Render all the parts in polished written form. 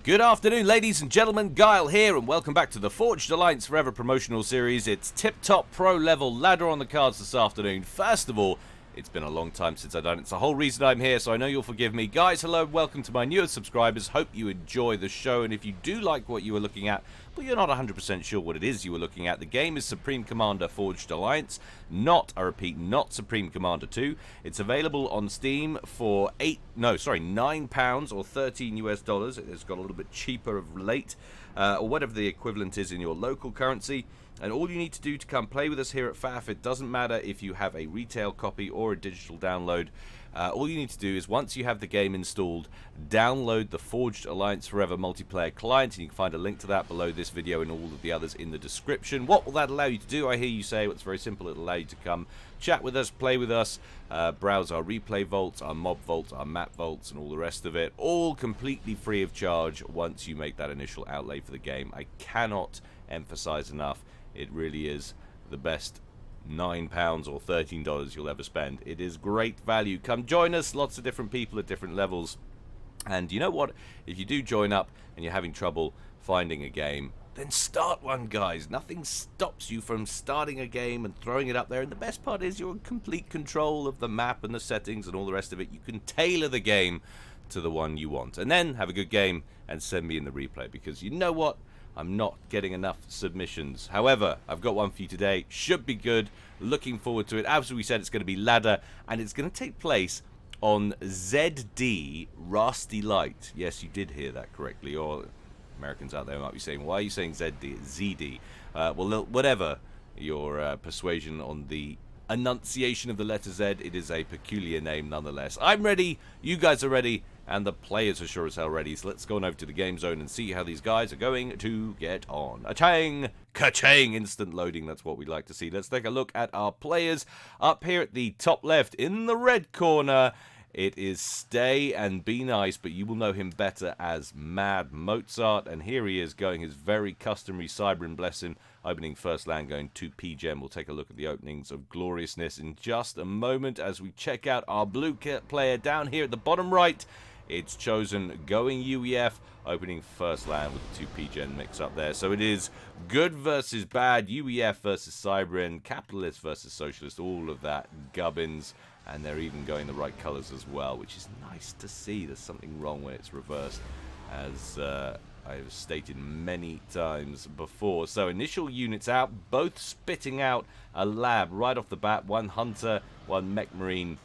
Good afternoon, ladies and gentlemen. Guile here, and welcome back to the Forged Alliance Forever promotional series. It's tip-top pro-level ladder on the cards this afternoon. First of all, it's been a long time since I've done it. It's the whole reason I'm here, so I know you'll forgive me. Guys, hello, welcome to my newest subscribers. Hope you enjoy the show, and if you do like what you were looking at, but you're not 100% sure what it is you were looking at, the game is Supreme Commander Forged Alliance. Not, I repeat, not Supreme Commander 2. It's available on Steam for £9 or 13 US dollars. It's got a little bit cheaper of late, or whatever the equivalent is in your local currency. And all you need to do to come play with us here at FAF, it doesn't matter if you have a retail copy or a digital download. All you need to do is, once you have the game installed, download the Forged Alliance Forever multiplayer client, and you can find a link to that below this video and all of the others in the description. What will that allow you to do? I hear you say. Well, it's very simple. It'll allow you to come chat with us, play with us, browse our replay vaults, our mob vaults, our map vaults, and all the rest of it, all completely free of charge once you make that initial outlay for the game. I cannot emphasize enough, it really is the best £9 or $13 you'll ever spend. It is great value. Come join us. Lots of different people at different levels. And you know what? If you do join up and you're having trouble finding a game, then start one, guys. Nothing stops you from starting a game and throwing it up there. And the best part is you're in complete control of the map and the settings and all the rest of it. You can tailor the game to the one you want. And then have a good game and send me in the replay, because you know what? I'm not getting enough submissions. However, I've got one for you today. Should be good. Looking forward to it. As we said, it's going to be ladder, and it's going to take place on ZD Rusty Light. Yes, you did hear that correctly. Or Americans out there might be saying, why are you saying ZD? ZD. Well, whatever your persuasion on the enunciation of the letter Z, it is a peculiar name nonetheless. I'm ready. You guys are ready. And the players are sure as hell ready, so let's go on over to the game zone and see how these guys are going to get on. A-chang! Ka-chang! Instant loading, that's what we'd like to see. Let's take a look at our players. Up here at the top left, in the red corner, it is StayBeNice, but you will know him better as Mad Mozart. And here he is going his very customary Cybran Blessing, opening first land, going to P-Gem. We'll take a look at the openings of Gloriousness in just a moment as we check out our blue player down here at the bottom right. It's chosen going UEF, opening first land with the 2 P-Gen mix up there. So it is good versus bad, UEF versus Cybran, capitalist versus socialist, all of that gubbins. And they're even going the right colors as well, which is nice to see. There's something wrong when it's reversed, as I have stated many times before. So initial units out, both spitting out a lab right off the bat. One Hunter, one Mech Marine,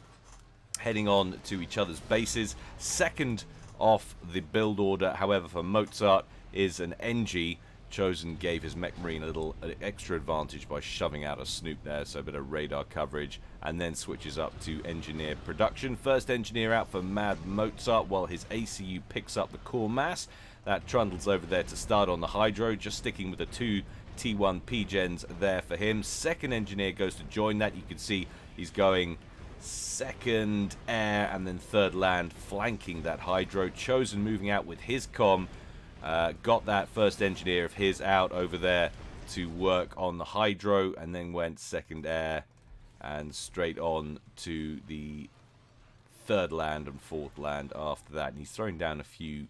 heading on to each other's bases. Second off the build order, however, for Mozart is an NG. Chosen gave his Mech Marine a little extra advantage by shoving out a snoop there, so a bit of radar coverage, and then switches up to Engineer production. First Engineer out for Mad Mozart, while his ACU picks up the core mass. That trundles over there to start on the Hydro, just sticking with the 2 T1 P-Gens there for him. Second Engineer goes to join that. You can see he's going second air and then third land, flanking that Hydro. Chosen moving out with his comm. Got that first Engineer of his out over there to work on the Hydro, and then went second air and straight on to the third land and fourth land after that. And he's throwing down a few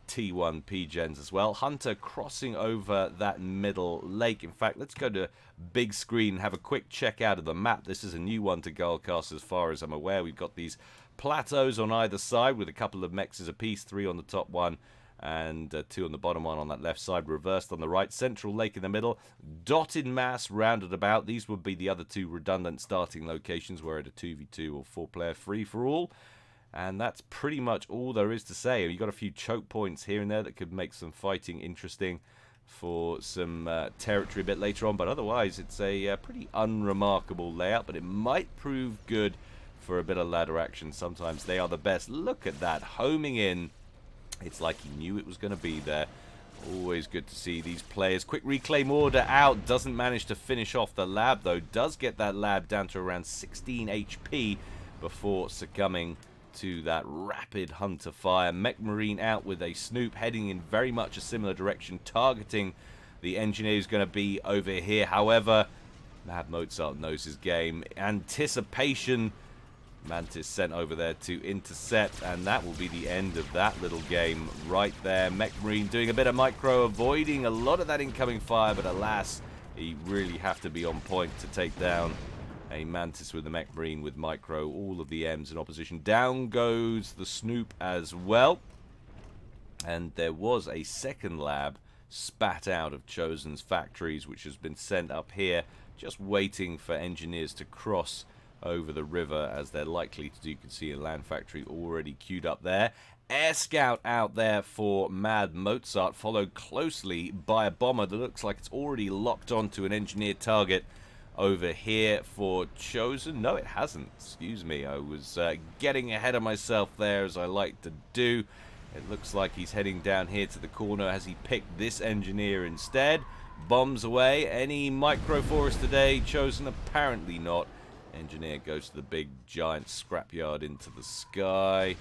T1 P-Gens as well. Hunter crossing over that middle lake. In fact, let's go to big screen and have a quick check out of the map. This is a new one to Guilecast as far as I'm aware. We've got these plateaus on either side with a couple of mexes apiece, 3 on the top one and 2 on the bottom one on that left side, reversed on the right. Central lake in the middle, dotted mass rounded about. These would be the other 2 redundant starting locations. We're at a 2v2 or 4-player free-for-all. And that's pretty much all there is to say. You've got a few choke points here and there that could make some fighting interesting for some territory a bit later on. But otherwise, it's a pretty unremarkable layout. But it might prove good for a bit of ladder action. Sometimes they are the best. Look at that, homing in. It's like he knew it was going to be there. Always good to see these players. Quick reclaim order out. Doesn't manage to finish off the lab, though. Does get that lab down to around 16 HP before succumbing to that rapid Hunter fire. Mech Marine out with a snoop, heading in very much a similar direction, targeting the Engineer who's going to be over here. However, Mad Mozart knows his game. Anticipation Mantis sent over there to intercept, and that will be the end of that little game right there. Mech Marine doing a bit of micro, avoiding a lot of that incoming fire, but alas, he really have to be on point to take down a Mantis with the Mech Marine with micro. All of the M's in opposition. Down goes the Snoop as well. And there was a second lab spat out of Chosen's factories, which has been sent up here, just waiting for engineers to cross over the river, as they're likely to do. You can see a land factory already queued up there. Air Scout out there for Mad Mozart, followed closely by a bomber that looks like it's already locked onto an engineered target over here for Chosen. No, it hasn't. Excuse me. I was getting ahead of myself there, as I like to do. It looks like he's heading down here to the corner. Has he picked this engineer instead? Bombs away. Any micro for us today? Chosen? Apparently not. Engineer goes to the big giant scrapyard into the sky.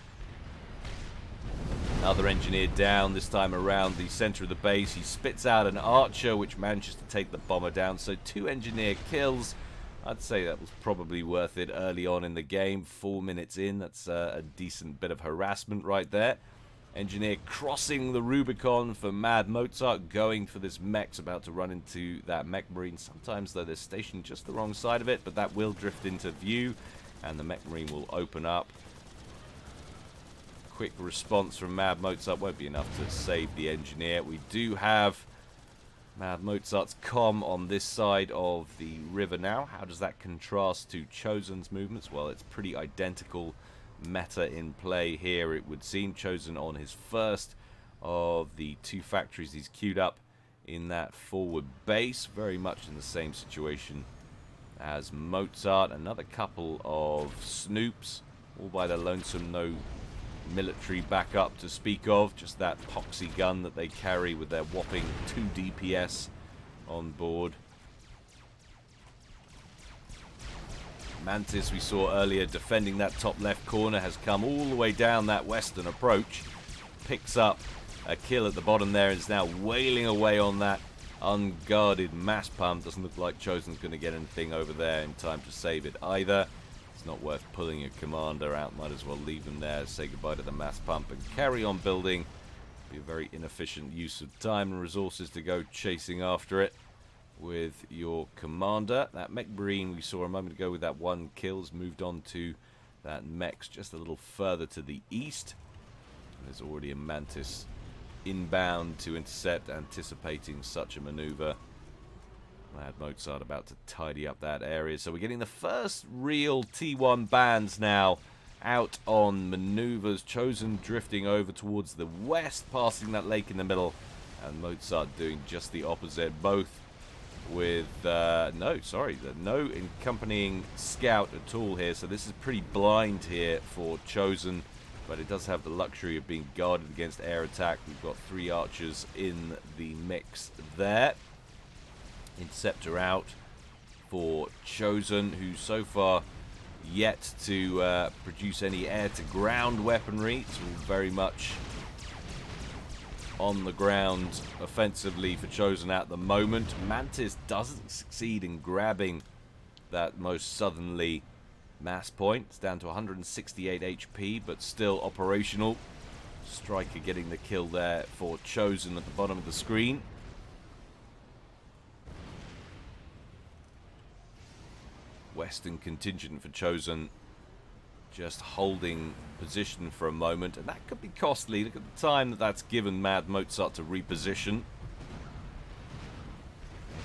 Another engineer down, this time around the center of the base. He spits out an archer, which manages to take the bomber down. So 2 engineer kills. I'd say that was probably worth it early on in the game. 4 minutes in, that's a decent bit of harassment right there. Engineer crossing the Rubicon for Mad Mozart, going for this mech's about to run into that Mech Marine. Sometimes, though, they're stationed just the wrong side of it, but that will drift into view, and the Mech Marine will open up. Quick response from Mad Mozart won't be enough to save the engineer. We do have Mad Mozart's comm on this side of the river now. How does that contrast to Chosen's movements? Well, it's pretty identical meta in play here, it would seem. Chosen on his first of the 2 factories he's queued up in that forward base, very much in the same situation as Mozart. Another couple of Snoops, all by their lonesome, no military backup to speak of, just that poxy gun that they carry with their whopping 2 DPS on board. Mantis, we saw earlier, defending that top left corner, has come all the way down that western approach. Picks up a kill at the bottom there and is now wailing away on that unguarded mass pump. Doesn't look like Chosen's going to get anything over there in time to save it either. It's not worth pulling a commander out. Might as well leave him there, say goodbye to the mass pump and carry on building. Be a very inefficient use of time and resources to go chasing after it with your commander. That Mech Marine we saw a moment ago with that 1 kill has moved on to that mech's just a little further to the east. And there's already a Mantis inbound to intercept, anticipating such a maneuver. Mad Mozart about to tidy up that area. So we're getting the first real T1 bands now out on maneuvers. Chosen drifting over towards the west, passing that lake in the middle, and Mozart doing just the opposite, both with no accompanying scout at all here. So this is pretty blind here for Chosen, but it does have the luxury of being guarded against air attack. We've got 3 archers in the mix there. Interceptor out for Chosen, who so far yet to produce any air-to-ground weaponry. It's all very much on the ground offensively for Chosen at the moment. Mantis doesn't succeed in grabbing that most southerly mass point. It's down to 168 HP, but still operational. Striker getting the kill there for Chosen at the bottom of the screen. Western contingent for Chosen just holding position for a moment, and that could be costly. Look at the time that's given Mad Mozart to reposition.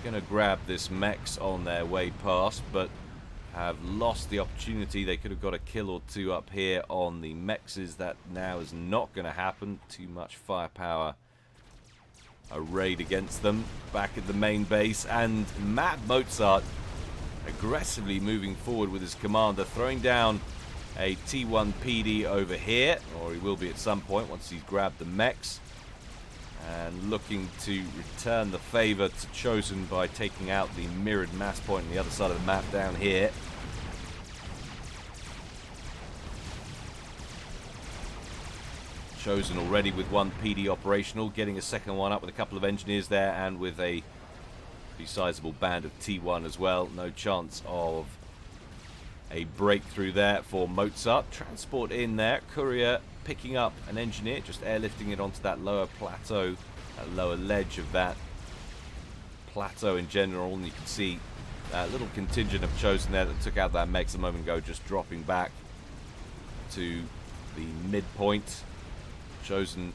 They're going to grab this mechs on their way past, but have lost the opportunity. They could have got a kill or 2 up here on the mexes. That now is not going to happen. Too much firepower arrayed against them. Back at the main base, and Mad Mozart aggressively moving forward with his commander, throwing down a T1 PD over here, or he will be at some point once he's grabbed the mechs, and looking to return the favor to Chosen by taking out the mirrored mass point on the other side of the map down here. Chosen already with 1 PD operational, getting a second one up with a couple of engineers there, and with a pretty sizable band of T1 as well. No chance of a breakthrough there for Mozart. Transport in there. Courier picking up an engineer, just airlifting it onto that lower plateau, that lower ledge of that plateau in general. And you can see that little contingent of Chosen there that took out that mechs a moment ago, just dropping back to the midpoint. Chosen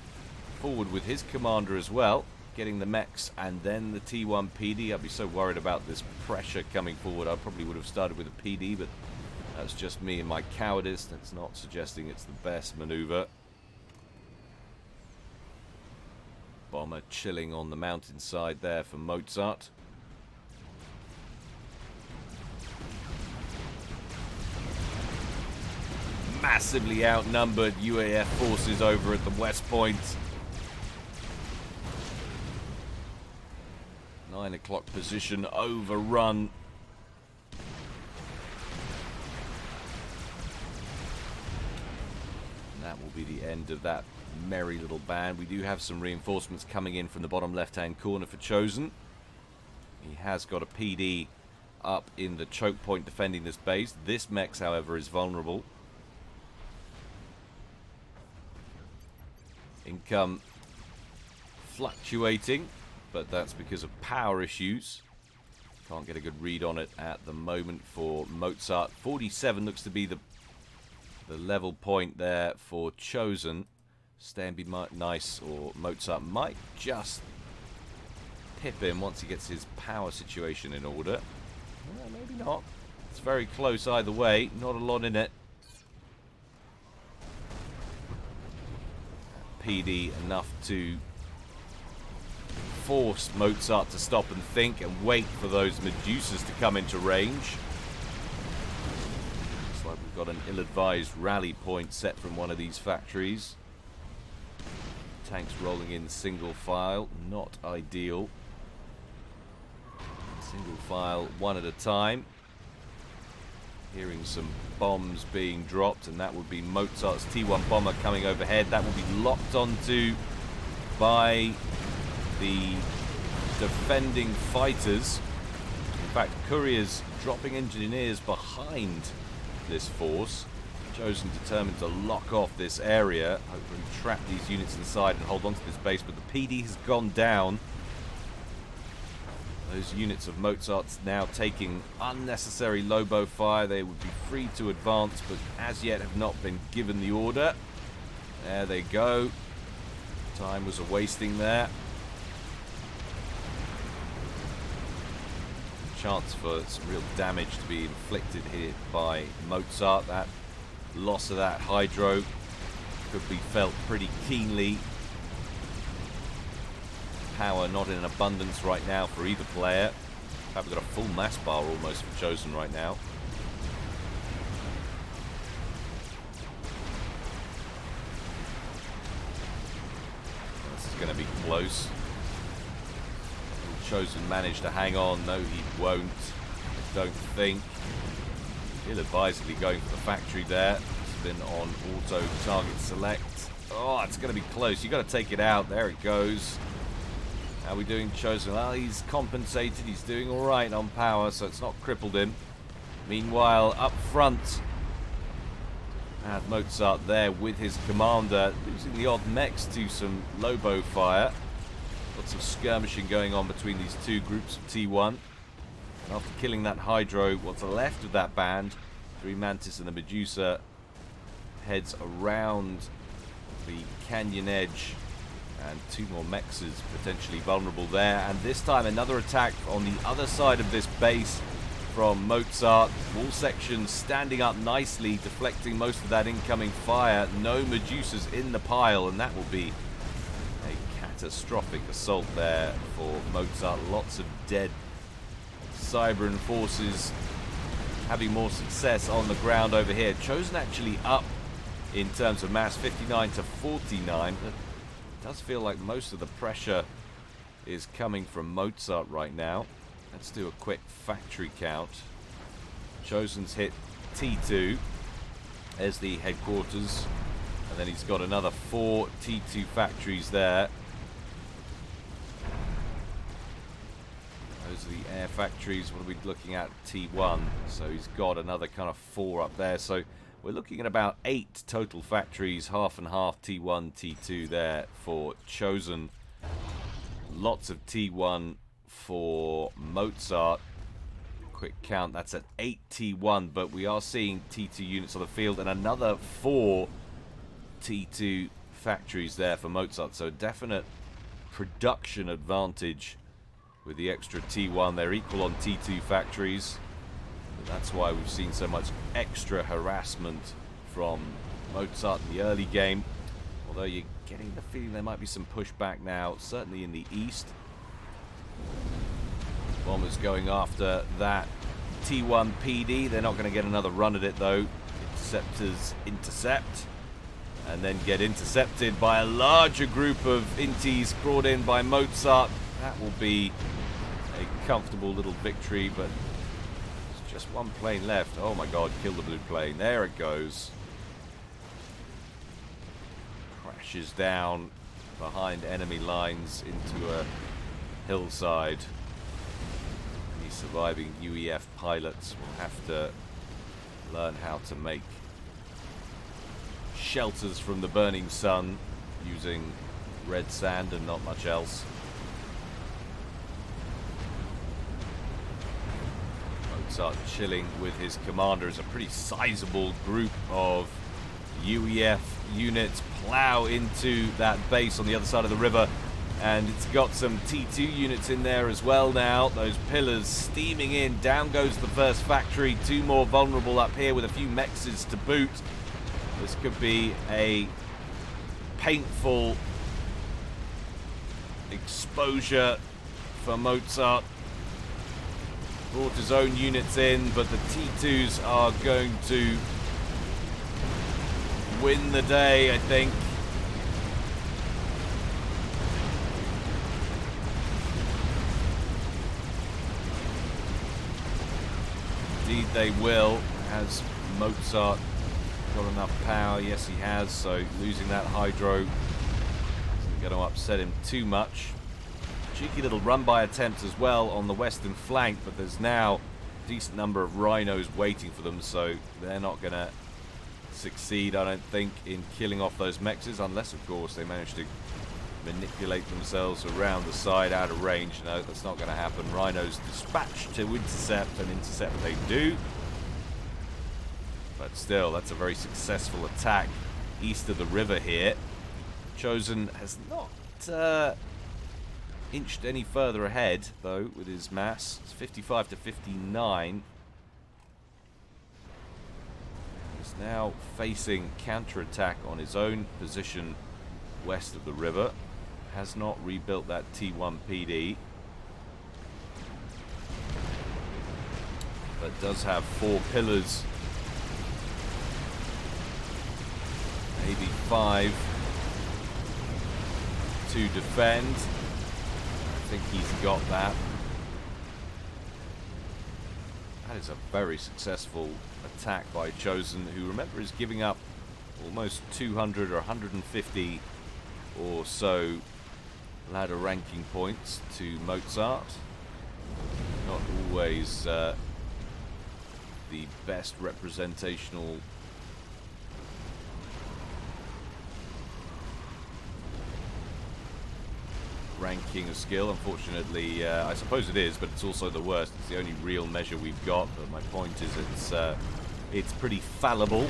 forward with his commander as well, getting the mechs and then the T1 PD. I'd be so worried about this pressure coming forward. I probably would have started with a PD, but that's just me and my cowardice. That's not suggesting it's the best maneuver. Bomber chilling on the mountainside there for Mozart. Massively outnumbered UAF forces over at the West Point. 9 o'clock position overrun. And that will be the end of that merry little band. We do have some reinforcements coming in from the bottom left-hand corner for Chosen. He has got a PD up in the choke point defending this base. This mechs, however, is vulnerable. Income fluctuating, but that's because of power issues. Can't get a good read on it at the moment for Mozart. 47 looks to be the level point there for Chosen. StayBeNice or Mozart might just pip him once he gets his power situation in order. Well, maybe not. It's very close either way. Not a lot in it. PD enough to force Mozart to stop and think and wait for those Medusas to come into range. Looks like we've got an ill-advised rally point set from one of these factories. Tanks rolling in single file, not ideal. Single file, one at a time. Hearing some bombs being dropped, and that would be Mozart's T1 bomber coming overhead. That will be locked onto by the defending fighters. In fact, couriers dropping engineers behind this force. Chosen determined to lock off this area, hoping to trap these units inside and hold on to this base, but the PD has gone down. Those units of Mozart's now taking unnecessary Lobo fire. They would be free to advance, but as yet have not been given the order. There they go. Time was a wasting there. Chance for some real damage to be inflicted here by Mozart. That loss of that hydro could be felt pretty keenly. Power not in abundance right now for either player. In fact, we've got a full mass bar almost for Chosen right now. This is going to be close. Chosen managed to hang on. No, he won't. I don't think. Ill-advisedly going for the factory there. It's been on auto target select. Oh, it's going to be close. You've got to take it out. There it goes. How are we doing, Chosen? Well, he's compensated. He's doing all right on power, so it's not crippled him. Meanwhile, up front, had Mozart there with his commander, losing the odd mechs to some Lobo fire. Lots of skirmishing going on between these two groups of T1. And after killing that Hydro, what's left of that band, 3 Mantis and the Medusa, heads around the canyon edge. And 2 more mexes potentially vulnerable there. And this time another attack on the other side of this base from Mozart. Wall section standing up nicely, deflecting most of that incoming fire. No Medusas in the pile, and that will be a catastrophic assault there for Mozart. Lots of dead Cybran forces having more success on the ground over here. Chosen actually up in terms of mass, 59 to 49. But it does feel like most of the pressure is coming from Mozart right now. Let's do a quick factory count. Chosen's hit T2 as the headquarters, and then he's got another 4 T2 factories there. Those are the air factories. What are we looking at? T1. So he's got another kind of 4 up there. So we're looking at about 8 total factories, half and half T1, T2 there for Chosen. Lots of T1 for Mozart. Quick count, that's at 8 T1, but we are seeing T2 units on the field and another 4 T2 factories there for Mozart. So a definite production advantage with the extra T1. They're equal on T2 factories. But that's why we've seen so much extra harassment from Mozart in the early game. Although you're getting the feeling there might be some pushback now, certainly in the east. Bombers going after that T1 PD. They're not going to get another run at it though. Interceptors intercept and then get intercepted by a larger group of Inties brought in by Mozart. That will be a comfortable little victory, but there's just one plane left. Oh my god, kill the blue plane. There it goes. Crashes down behind enemy lines into a hillside. Any surviving UEF pilots will have to learn how to make shelters from the burning sun using red sand and not much else. Mozart chilling with his commander as a pretty sizable group of UEF units plow into that base on the other side of the river, and it's got some T2 units in there as well now. Those pillars steaming in. Down goes the first factory. 2 more vulnerable up here with a few mexes to boot. This could be a painful exposure for Mozart. Brought his own units in, but the T2s are going to win the day, I think. Indeed they will. Has Mozart got enough power? Yes, he has. So losing that hydro isn't going to upset him too much. Cheeky little run-by attempt as well on the western flank, but there's now a decent number of rhinos waiting for them, so they're not going to succeed, I don't think, in killing off those mexes, unless, of course, they manage to manipulate themselves around the side out of range. No, that's not going to happen. Rhinos dispatched to intercept, and intercept they do. But still, that's a very successful attack east of the river here. Chosen has not inched any further ahead, though, with his mass. It's 55 to 59. He's now facing counterattack on his own position west of the river. Has not rebuilt that T1 PD. But does have 4 pillars. Maybe 5 to defend. I think he's got that. That is a very successful attack by Chosen, who, remember, is giving up almost 200 or 150 or so ladder ranking points to Mozart. Not always the best representational ranking of skill. Unfortunately, I suppose it is, but it's also the worst. It's the only real measure we've got. But my point is, it's pretty fallible.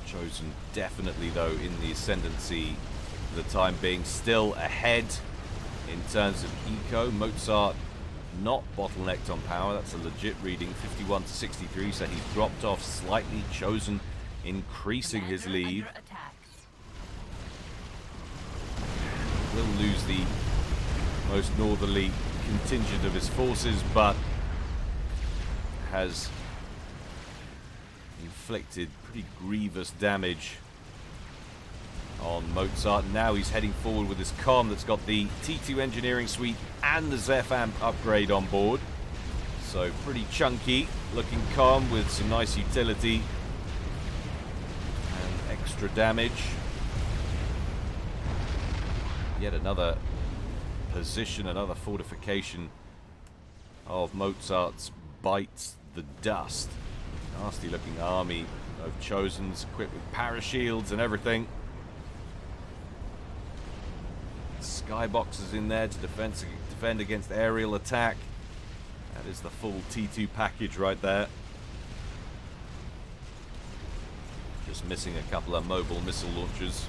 Chosen definitely, though, in the ascendancy for the time being, still ahead in terms of eco. Mozart not bottlenecked on power. That's a legit reading, 51 to 63. So he's dropped off slightly. Chosen increasing his lead. Will lose the most northerly contingent of his forces, but has inflicted pretty grievous damage on Mozart. Now he's heading forward with his comm that's got the T2 engineering suite and the Zephamp upgrade on board. So pretty chunky looking comm with some nice utility and extra damage. Yet another position. Another fortification of Mozart's bites the dust. Nasty looking army of Chosens equipped with parashields and everything. Skyboxes in there to defend against aerial attack. That is the full T2 package right there. Just missing a couple of mobile missile launchers.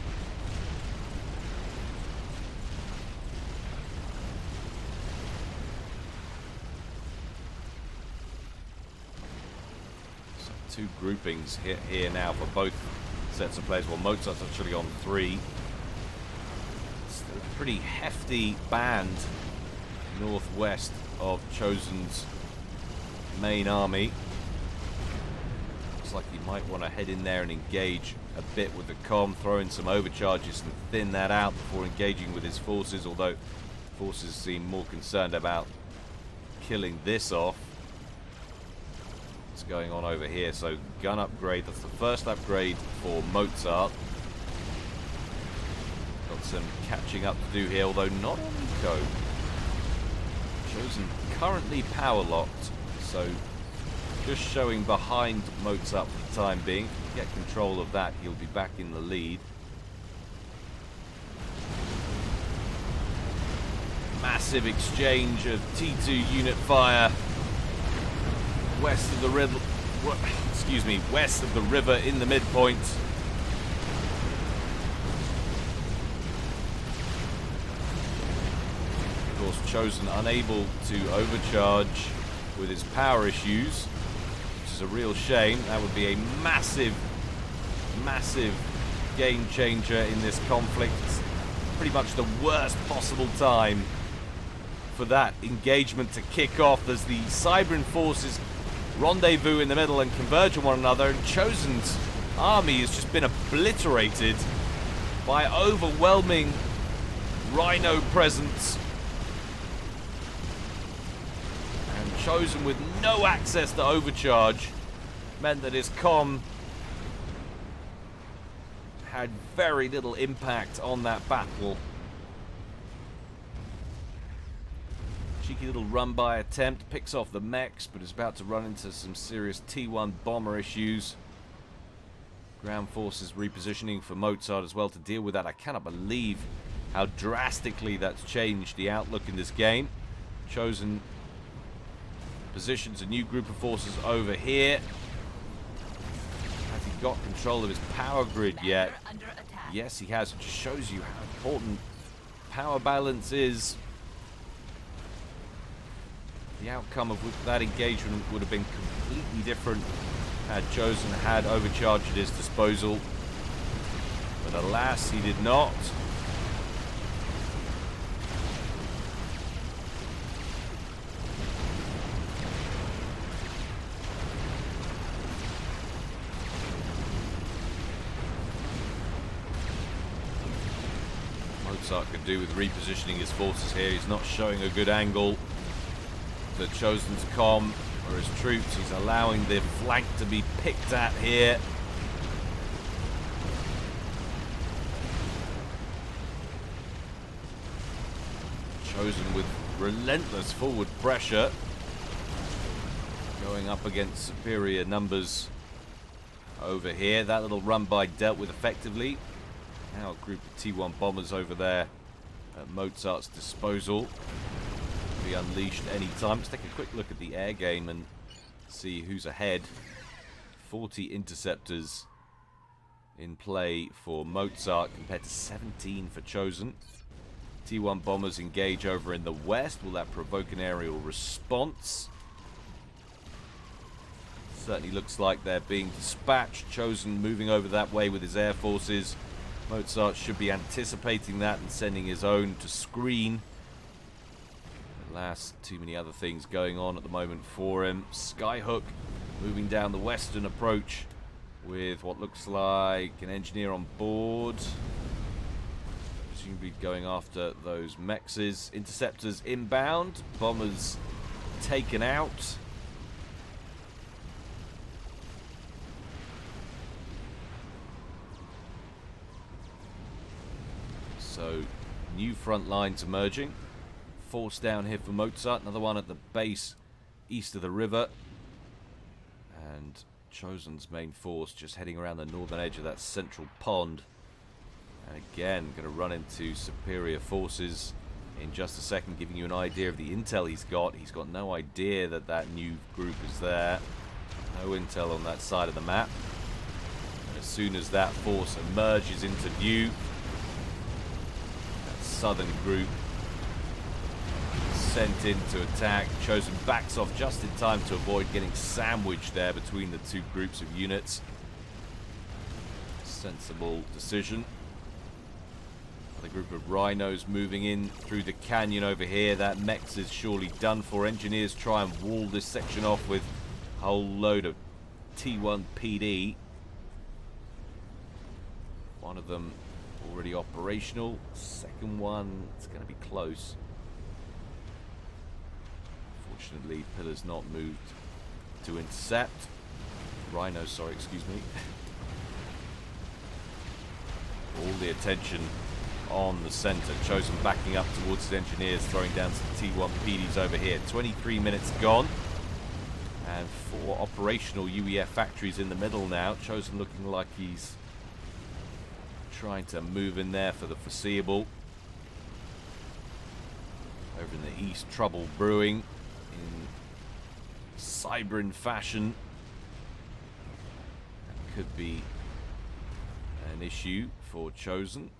So two groupings here now for both sets of players. Well, Mozart's actually on 3. Still a pretty hefty band northwest of Chosen's main army. Looks like you might want to head in there and engage a bit with the comm, throw in some overcharges and thin that out before engaging with his forces, although forces seem more concerned about killing this off. What's going on over here? So gun upgrade, that's the first upgrade for Mozart. Got some catching up to do here, although not on eco. Chosen currently power locked, so just showing behind Mozart for the time being. If he can get control of that, he'll be back in the lead. Massive exchange of T2 unit fire west of the river. West of the river in the midpoint. Of course, Chosen unable to overcharge with his power issues, which is a real shame. That would be a massive game changer in this conflict. It's pretty much the worst possible time for that engagement to kick off as the Cybran forces rendezvous in the middle and converge on one another, and Chosen's army has just been obliterated by overwhelming Rhino presence. Chosen with no access to overcharge meant that his comm had very little impact on that battle. Cheeky little run-by attempt, picks off the mechs, but is about to run into some serious T1 bomber issues. Ground forces repositioning for Mozart as well to deal with that. I cannot believe how drastically that's changed the outlook in this game. Chosen positions a new group of forces over here. Has he got control of his power grid yet? Yes, he has. It just shows you how important power balance is. The outcome of that engagement would have been completely different had Chosen had overcharge at his disposal. But alas, he did not. Mozart could do with repositioning his forces here. He's not showing a good angle to Chosen's comm or his troops. He's allowing the flank to be picked at here. Chosen with relentless forward pressure, going up against superior numbers over here. That little run-by dealt with effectively. Now a group of T1 bombers over there at Mozart's disposal. Be unleashed anytime. Let's take a quick look at the air game and see who's ahead. 40 interceptors in play for Mozart compared to 17 for Chosen. T1 bombers engage over in the west. Will that provoke an aerial response? Certainly looks like they're being dispatched. Chosen moving over that way with his air forces. Mozart should be anticipating that and sending his own to screen. Alas, too many other things going on at the moment for him. Skyhook moving down the western approach with what looks like an engineer on board. Presumably going after those mexes. Interceptors inbound. Bombers taken out. So, new front lines emerging. force down here for Mozart. Another one at the base east of the river. And Chosen's main force just heading around the northern edge of that central pond. And again, going to run into superior forces in just a second, giving you an idea of the intel he's got. He's got no idea that that new group is there. No intel on that side of the map. And as soon as that force emerges into view, that southern group sent in to attack. Chosen backs off just in time to avoid getting sandwiched there between the two groups of units. Sensible decision. Another group of rhinos moving in through the canyon over here. That mechs is surely done for. Engineers try and wall this section off with a whole load of T1 PD. One of them already operational. Second one, it's going to be close. Fortunately, Pillar's not moved to intercept. Rhinos, sorry, excuse me. All the attention on the center. Chosen backing up towards his engineers, throwing down some T1 PDs over here. 23 minutes gone. And 4 operational UEF factories in the middle now. Chosen looking like he's trying to move in there for the foreseeable. Over in the east, trouble brewing in Cybran fashion. That could be an issue for Chosen.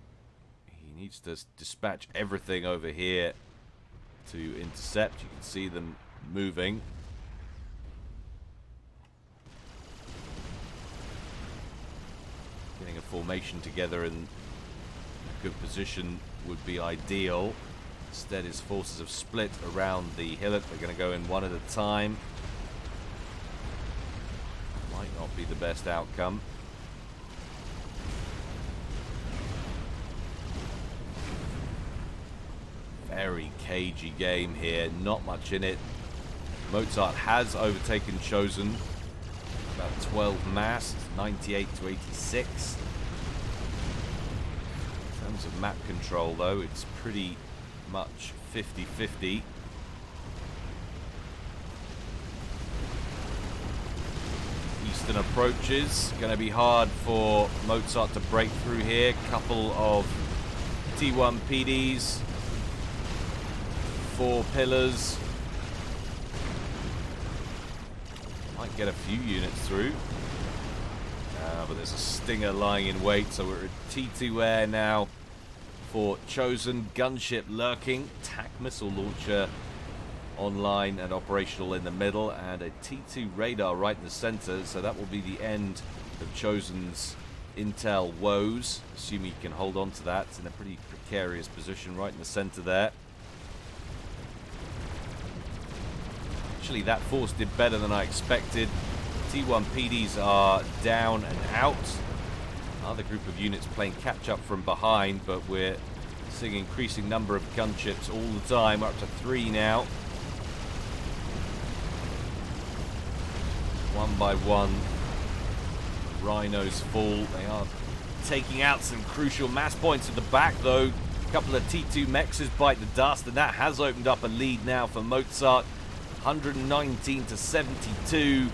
He needs to dispatch everything over here to intercept. You can see them moving. Getting a formation together in a good position would be ideal. Instead, his forces have split around the hillock. They're going to go in one at a time. Might not be the best outcome. Very cagey game here. Not much in it. Mozart has overtaken Chosen. About 12 mass, 98 to 86. In terms of map control, though, it's pretty much 50-50. Eastern approaches. Going to be hard for Mozart to break through here. Couple of T1 PDs. 4 pillars. Might get a few units through. But there's a Stinger lying in wait, so we're at T2 air now for Chosen. Gunship lurking. TAC missile launcher online and operational in the middle, and a T2 radar right in the center, so that will be the end of Chosen's intel woes, assuming he can hold on to that. It's in a pretty precarious position right in the center there. Actually, that force did better than I expected. T1 PDs are down and out. Another group of units playing catch up from behind, but we're seeing an increasing number of gunships all the time. We're up to 3 now. One by one, Rhinos fall. They are taking out some crucial mass points at the back, though. A couple of T2 mexes bite the dust, and that has opened up a lead now for Mozart. 119 to 72.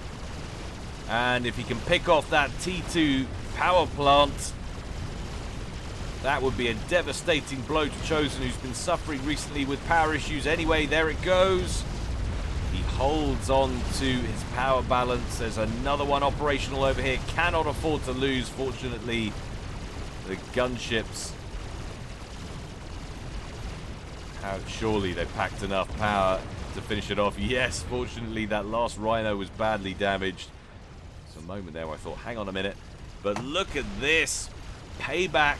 And if he can pick off that T2 power plant, that would be a devastating blow to Chosen, who's been suffering recently with power issues. Anyway, there it goes. He holds on to his power balance. There's another one operational over here. Cannot afford to lose. Fortunately, the gunships, surely they packed enough power to finish it off. Yes, fortunately, that last Rhino was badly damaged. There's a moment there where I thought, hang on a minute. But look at this. Payback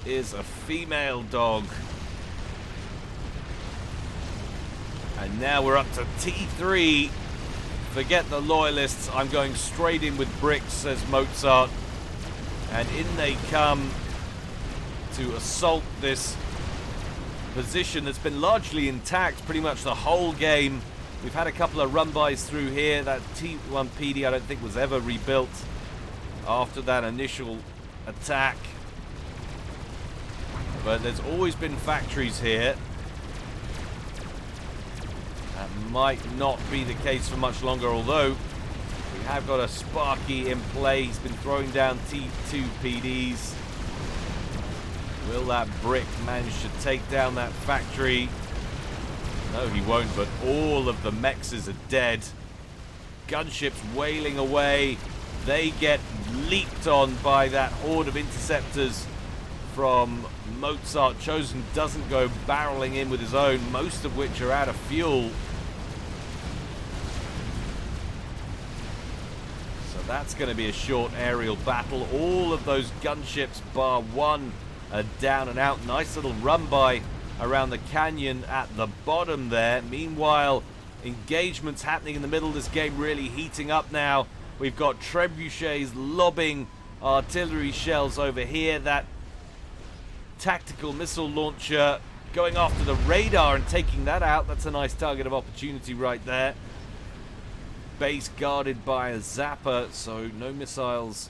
is a female dog. And now we're up to T3. Forget the loyalists. I'm going straight in with bricks, says Mozart. And in they come to assault this position that's been largely intact pretty much the whole game. We've had a couple of run-bys through here. That T1 PD I don't think was ever rebuilt after that initial attack. But there's always been factories here. That might not be the case for much longer, although we have got a Sparky in play. He's been throwing down T2 PDs. Will that brick manage to take down that factory? No, he won't, but all of the mexes are dead. Gunships wailing away. They get leaped on by that horde of interceptors from Mozart. Chosen doesn't go barreling in with his own, most of which are out of fuel. So that's going to be a short aerial battle. All of those gunships, bar one, are down and out. Nice little run by around the canyon at the bottom there. Meanwhile, engagements happening in the middle of this game, really heating up now. We've got trebuchets lobbing artillery shells over here. That tactical missile launcher going after the radar and taking that out. That's a nice target of opportunity right there. Base guarded by a zapper, so no missiles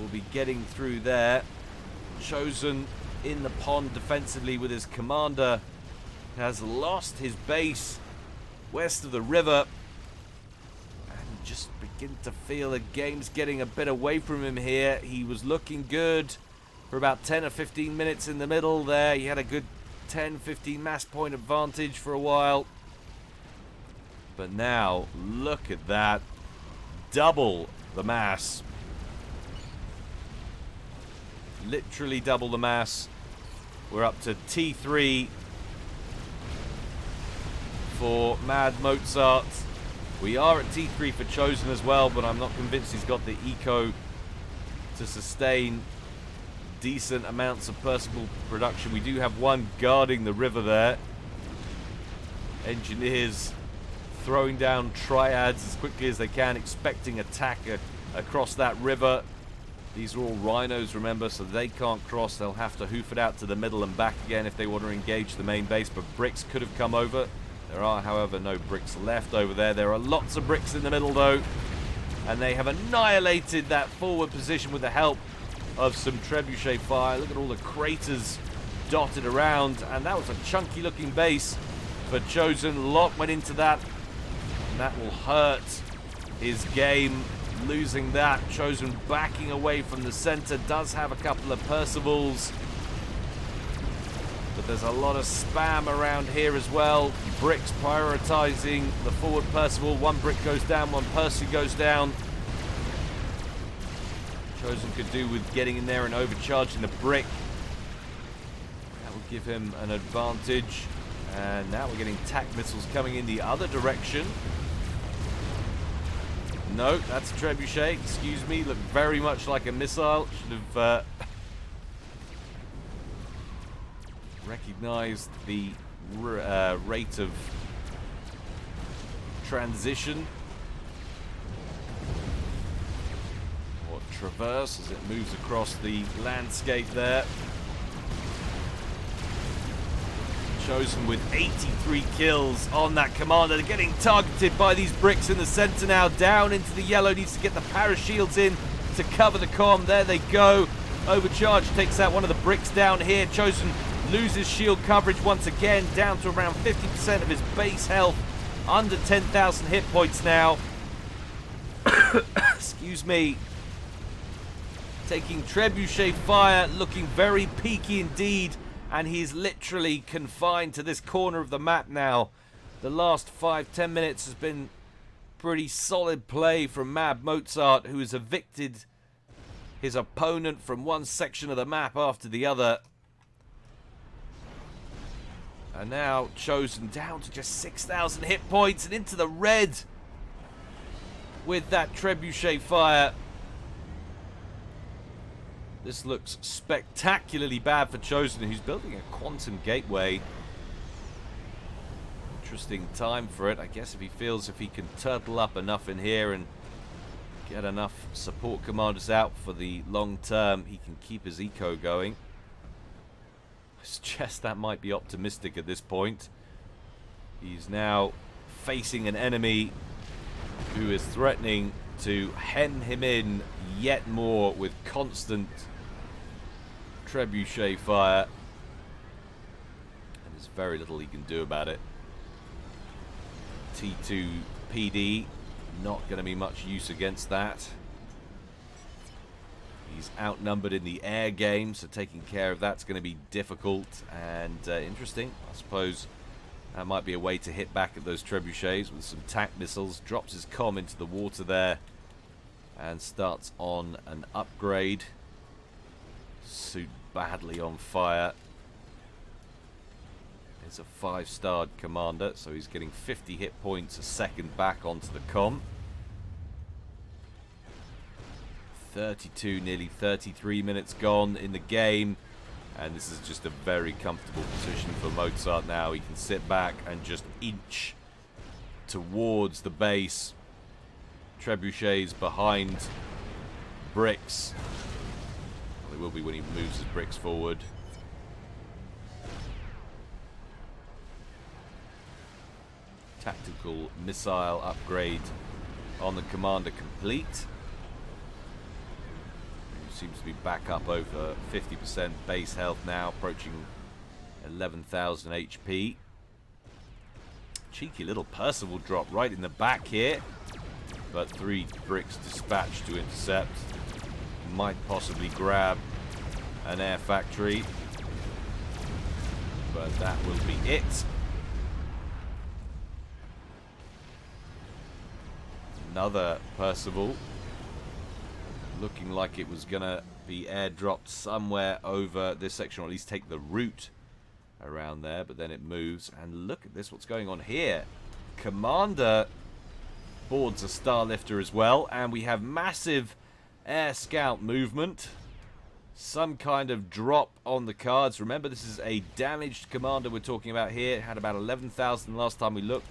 will be getting through there. Chosen in the pond defensively with his commander. Has lost his base west of the river. And just begin to feel the game's getting a bit away from him here. He was looking good for about 10 or 15 minutes in the middle there. He had a good 10-15 mass point advantage for a while. But now, look at that. Double the mass. Literally double the mass. We're up to T3 for Mad Mozart. We are at T3 for Chosen as well, but I'm not convinced he's got the eco to sustain decent amounts of personal production. We do have one guarding the river there. Engineers throwing down triads as quickly as they can, expecting attack across that river. These are all rhinos, remember, so they can't cross. They'll have to hoof it out to the middle and back again if they want to engage the main base, but bricks could have come over. There are, however, no bricks left over there. There are lots of bricks in the middle, though, and they have annihilated that forward position with the help of some trebuchet fire. Look at all the craters dotted around, and that was a chunky-looking base for Chosen. Lot went into that, and that will hurt his game. Losing that. Chosen backing away from the center. Does have a couple of Percivals, but there's a lot of spam around here as well. Bricks prioritizing the forward Percival. One brick goes down, one Percy goes down. Chosen could do with getting in there and overcharging the brick. That will give him an advantage. And now we're getting tac missiles coming in the other direction. No, that's a trebuchet. Excuse me. Looked very much like a missile. Should have recognized the rate of transition or traverse as it moves across the landscape there. Chosen with 83 kills on that commander. They're getting targeted by these bricks in the center now. Down into the yellow. Needs to get the parashields in to cover the comm. There they go. Overcharge takes out one of the bricks down here. Chosen loses shield coverage once again. Down to around 50% of his base health. Under 10,000 hit points now. Excuse me. Taking trebuchet fire. Looking very peaky indeed. And he's literally confined to this corner of the map now. The last 5-10 minutes has been pretty solid play from Mad Mozart, who has evicted his opponent from one section of the map after the other. And now Chosen down to just 6,000 hit points and into the red with that trebuchet fire. This looks spectacularly bad for Chosen, who's building a quantum gateway. Interesting time for it. I guess if he feels if he can turtle up enough in here and get enough support commanders out for the long term, he can keep his eco going. I suggest that might be optimistic at this point. He's now facing an enemy who is threatening to hem him in yet more with constant trebuchet fire, and there's very little he can do about it. T2 PD, not going to be much use against that. He's outnumbered in the air game, so taking care of that's going to be difficult and interesting. I suppose that might be a way to hit back at those trebuchets with some tac missiles. Drops his comm into the water there and starts on an upgrade. Suit badly on fire. It's a 5-starred commander, so he's getting 50 hit points a second back onto the comm. 32, nearly 33 minutes gone in the game, and this is just a very comfortable position for Mozart now. He can sit back and just inch towards the base. Trebuchets behind bricks. Well, it will be when he moves his bricks forward. Tactical missile upgrade on the commander complete. Seems to be back up over 50% base health now, approaching 11,000 HP. Cheeky little Percival drop right in the back here, but 3 bricks dispatched to intercept. Might possibly grab an air factory, but that will be it. Another Percival. Looking like it was going to be airdropped somewhere over this section, or at least take the route around there, but then it moves. And look at this, what's going on here. Commander boards a Starlifter as well, and we have massive air scout movement. Some kind of drop on the cards. Remember, this is a damaged commander we're talking about here. It had about 11,000 last time we looked.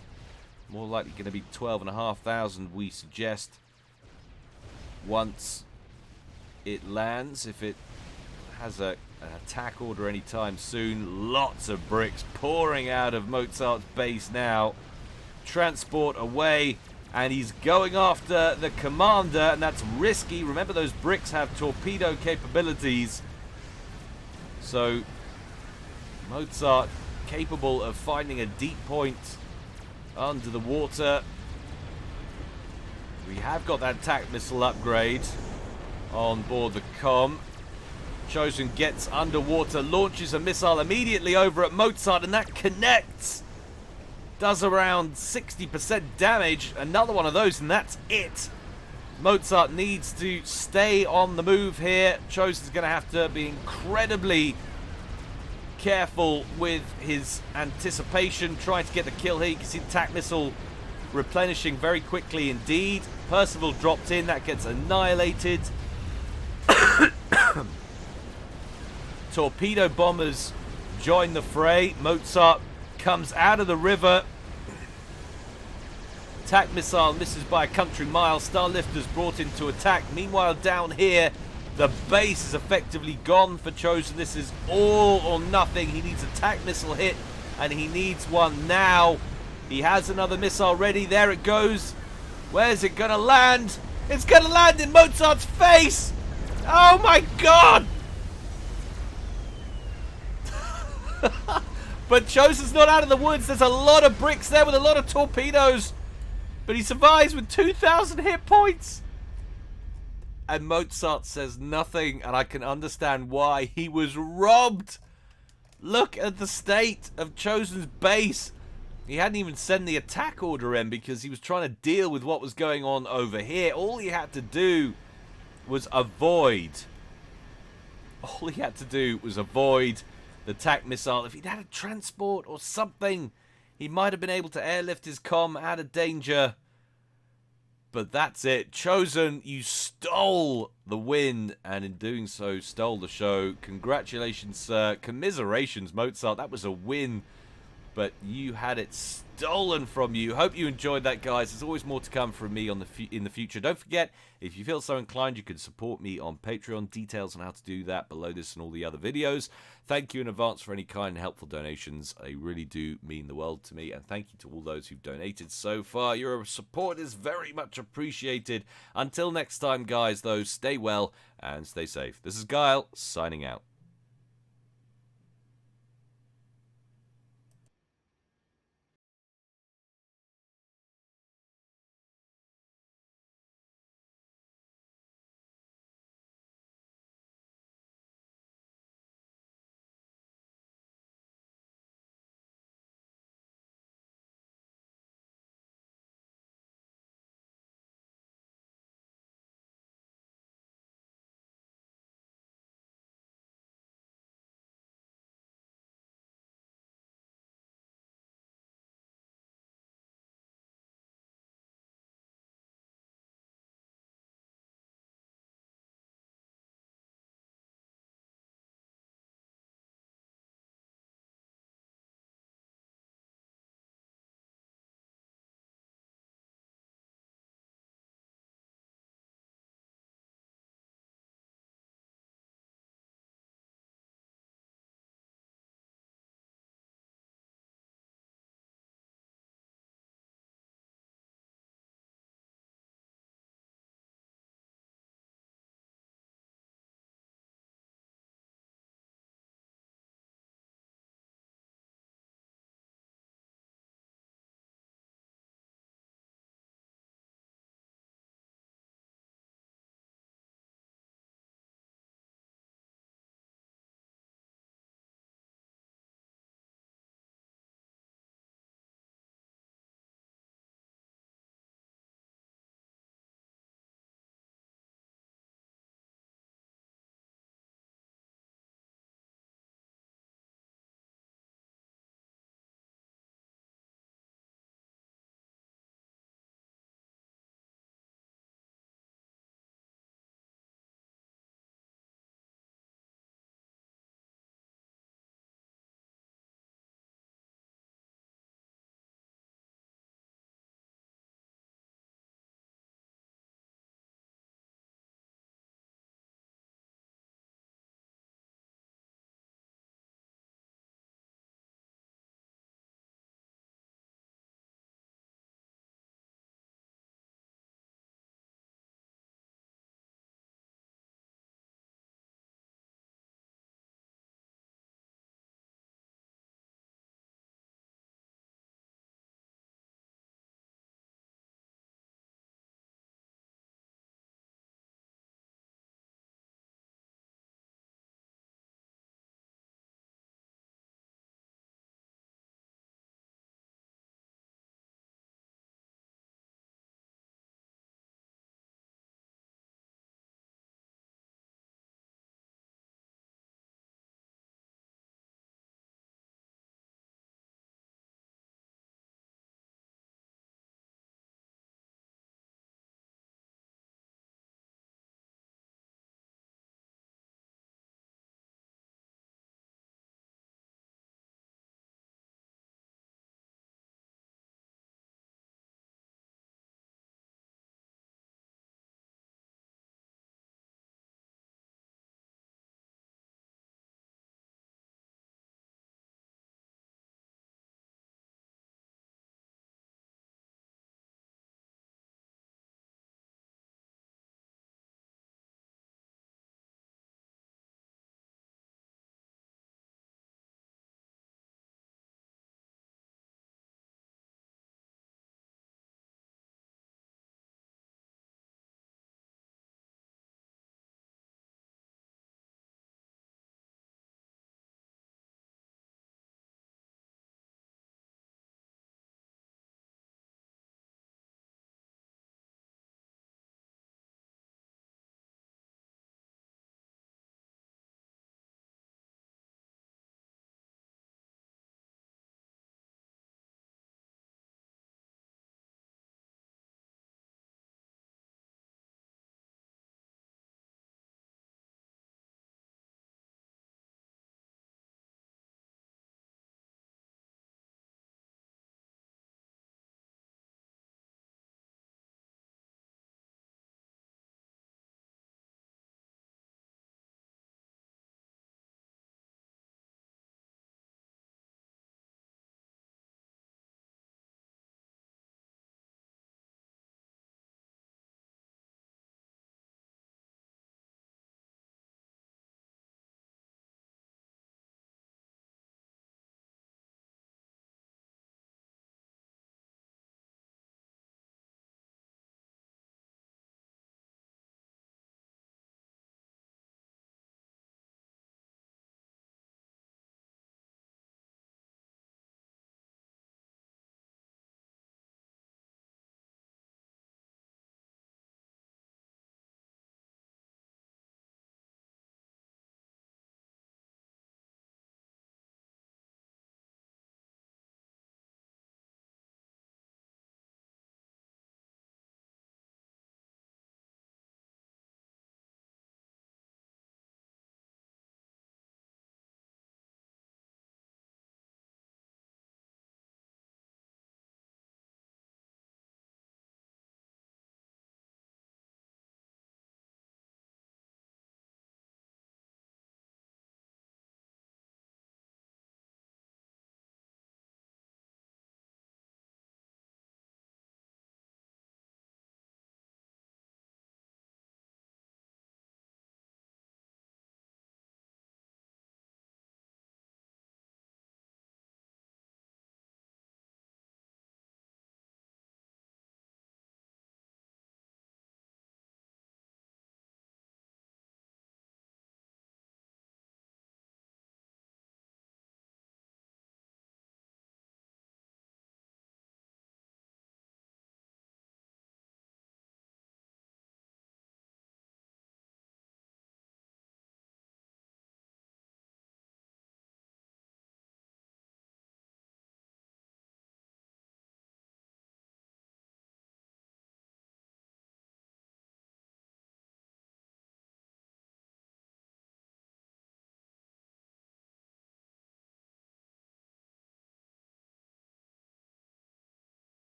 More likely going to be 12,500, we suggest, once it lands, if it has an attack order anytime soon. Lots of bricks pouring out of Mozart's base now. Transport away, and he's going after the commander, and that's risky. Remember, those bricks have torpedo capabilities, so Mozart capable of finding a deep point under the water. We have got that tac missile upgrade on board the comm. Chosen gets underwater, launches a missile immediately over at Mozart, and that connects. Does around 60% damage. Another one of those, and that's it. Mozart needs to stay on the move here. Chosen's going to have to be incredibly careful with his anticipation, trying to get the kill here. You can see the tac missile replenishing very quickly indeed. Percival dropped in, that gets annihilated. Torpedo bombers join the fray. Mozart comes out of the river. Tac missile misses by a country mile. Starlifter's brought in to attack. Meanwhile, down here, the base is effectively gone for Chosen. This is all or nothing. He needs a tac missile hit, and he needs one now. He has another missile ready. There it goes. Where's it going to land? It's going to land in Mozart's face! Oh my god! But Chosen's not out of the woods. There's a lot of bricks there with a lot of torpedoes. But he survives with 2,000 hit points. And Mozart says nothing, and I can understand why. He was robbed. Look at the state of Chosen's base. He hadn't even sent the attack order in because he was trying to deal with what was going on over here. All he had to do was avoid. All he had to do was avoid the tac missile. If he'd had a transport or something, he might have been able to airlift his comm out of danger. But that's it. Chosen, you stole the win, and in doing so, stole the show. Congratulations, sir. Commiserations, Mozart. That was a win, but you had it stolen from you. Hope you enjoyed that, guys. There's always more to come from me on in the future. Don't forget, if you feel so inclined, you can support me on Patreon. Details on how to do that below this and all the other videos. Thank you in advance for any kind and helpful donations. They really do mean the world to me. And thank you to all those who've donated so far. Your support is very much appreciated. Until next time, guys, though, stay well and stay safe. This is Guile, signing out.